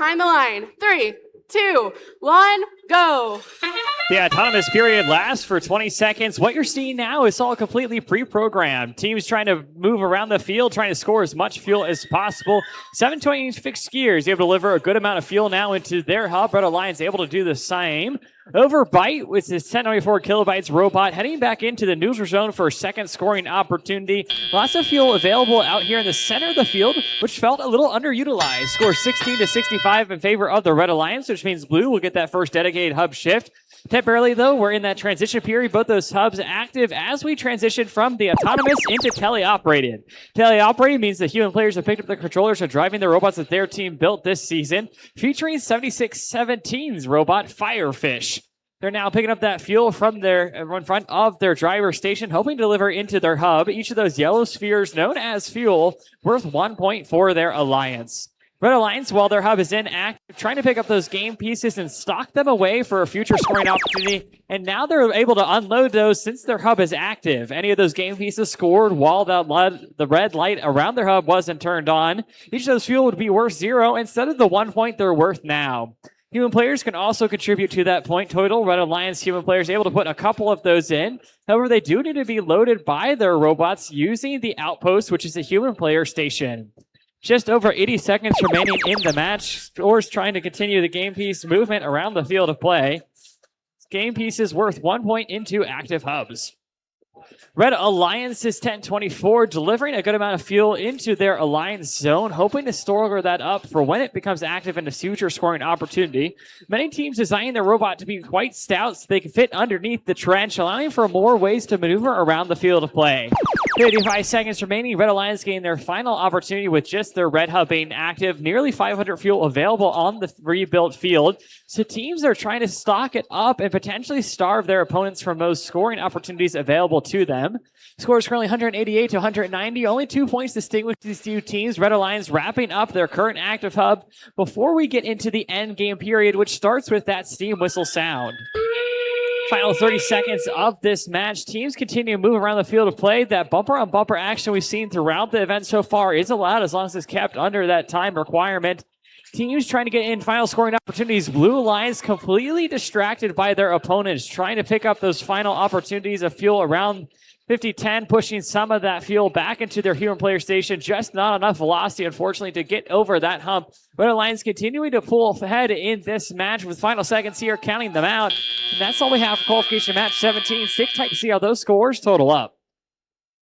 behind the line. 3, 2, 1, go. The autonomous period lasts for 20 seconds. What you're seeing now is all completely pre-programmed. Teams trying to move around the field, trying to score as much fuel as possible. 720 fixed gears able to deliver a good amount of fuel now into their hub. Red Alliance able to do the same. Overbite with his 1094 kilobytes robot heading back into the neutral zone for a second scoring opportunity. Lots of fuel available out here in the center of the field, which felt a little underutilized. Score 16-65 in favor of the Red Alliance, which means blue will get that first dedicated hub shift. Temporarily, though, we're in that transition period. Both those hubs active as we transition from the autonomous into teleoperated. Teleoperated means the human players have picked up the controllers and driving the robots that their team built this season, featuring 7617's robot Firefish. They're now picking up that fuel from their in front of their driver station, hoping to deliver into their hub. Each of those yellow spheres, known as fuel, worth 1 point for their alliance. Red Alliance, while their hub is inactive, trying to pick up those game pieces and stock them away for a future scoring opportunity. And now they're able to unload those since their hub is active. Any of those game pieces scored while the red light around their hub wasn't turned on. Each of those fuel would be worth 0 instead of the 1 point they're worth now. Human players can also contribute to that point total. Red Alliance human players able to put a couple of those in. However, they do need to be loaded by their robots using the outpost, which is a human player station. Just over 80 seconds remaining in the match. Scores trying to continue the game piece movement around the field of play. Game pieces worth 1 point into active hubs. Red Alliance is 1024, delivering a good amount of fuel into their alliance zone, hoping to store that up for when it becomes active in a future scoring opportunity. Many teams designing their robot to be quite stout so they can fit underneath the trench, allowing for more ways to maneuver around the field of play. 35 seconds remaining. Red Alliance getting their final opportunity with just their red hub being active. Nearly 500 fuel available on the rebuilt field. So teams are trying to stock it up and potentially starve their opponents from those scoring opportunities available to them. Score is currently 188 to 190. Only 2 points distinguish these two teams. Red Alliance wrapping up their current active hub before we get into the end game period, which starts with that steam whistle sound. Final 30 seconds of this match. Teams continue to move around the field of play. That bumper-on-bumper action we've seen throughout the event so far is allowed as long as it's kept under that time requirement. Teams trying to get in final scoring opportunities. Blue Alliance completely distracted by their opponents, trying to pick up those final opportunities of fuel around 50-10, pushing some of that fuel back into their human player station. Just not enough velocity, unfortunately, to get over that hump. Red Alliance continuing to pull ahead in this match with final seconds here, counting them out. And that's all we have for qualification match 17. Stick tight to see how those scores total up.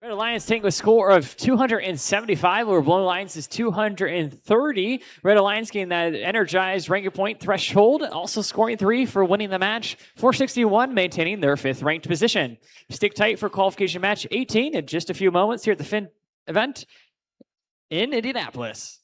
Red Alliance taking a score of 275, where Blue Alliance is 230. Red Alliance getting that energized ranking point threshold, also scoring 3 for winning the match. 461, maintaining their 5th ranked position. Stick tight for qualification match 18 in just a few moments here at the event in Indianapolis.